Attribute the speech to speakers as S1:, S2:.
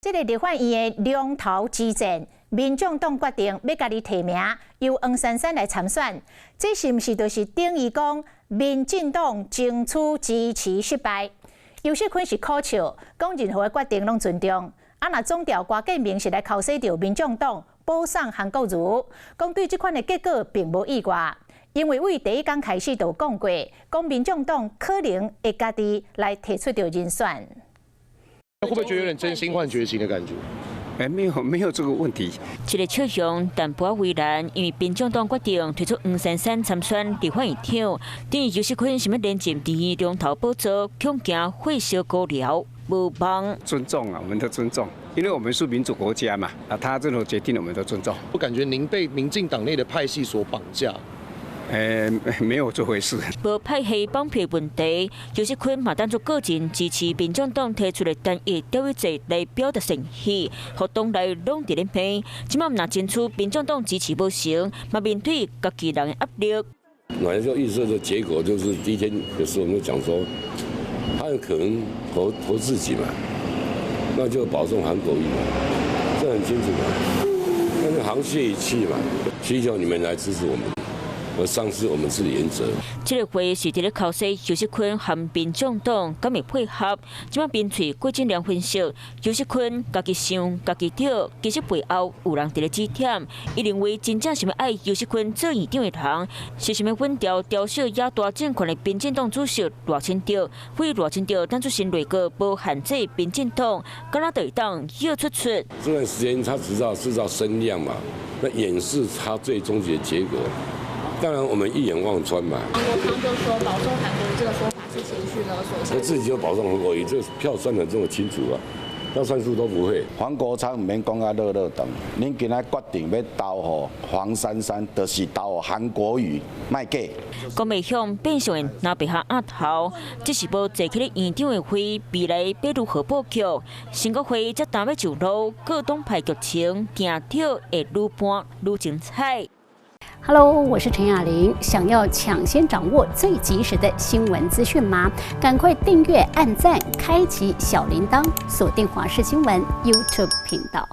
S1: 这个立法院的龙头之战，民众党决定要家己提名，由黄珊珊来参选。这是毋是就是等于讲民进党争取支持失败？尤锡坤是苦笑，讲任何的决定拢尊重。若总调瓜建明是来考试着民众党保送韩国瑜，讲对这款的结果并无意外，因为为第一天开始就讲过，讲民众党可能会家己来提出着人选。
S2: 会不会觉得有点真心换绝情的感觉？
S3: 没有这个问题。
S4: 这个笑容淡薄为难，因为民众党决定推出黄珊珊参选立法院长，等于尤锡坤想要连任第二龙头宝座，恐惊火烧高粱，无望。
S3: 尊重啊，我们都尊重，因为我们是民主国家嘛，他这种决定我们都尊重。
S2: 我感觉您被民进党内的派系所绑架。
S3: 没有这回事。
S4: 无派系绑票问题，尤锡坤嘛当作个人支持民众党提出的单一钓鱼制来表达诚意，互党内拢伫咧骂。即马若争取民众党支持无成，嘛面对家己人的压力。
S5: 那时候预测的结果就是第一天有时候我们就讲说，他有可能投自己嘛，那就保送韩国瑜嘛，这很清楚嘛。但是沆瀣一气嘛，需求你们来支持我们。而丧失我们自己原则。
S4: 这个会是伫咧考试尤锡坤和民众党敢会配合？即马边嘴郭正亮分析，尤锡坤家己想家己对，其实背后有人伫咧指点。伊认为真正想要爱尤锡坤做院长的人，是想要稳掉调小野大政权的民进党主席赖清德。为赖清德当初新内阁无限制民进党，敢若对党要出。
S5: 这段时间他只知道制造声量嘛，那掩饰他最终极的结果。当然，我们一眼望穿嘛。
S6: 韩国方就说保送韩国瑜这个说法是情绪勒索。
S5: 他自己就保送韩国瑜，这票算得这么清楚啊，要算数都不会。
S7: 黄国昌唔免讲啊乐乐等，恁今仔决定要投予黄珊珊，就是投予韩国瑜，卖假。
S4: 国民向变相的拿白下压头，只是无坐起咧院长的会，未来要如何布局？新国会则打要上路，各党派剧情行跳会愈搬愈精彩。
S8: Hello， 我是陈雅玲。想要抢先掌握最及时的新闻资讯吗？赶快订阅、按赞、开启小铃铛，锁定华视新闻 YouTube 频道。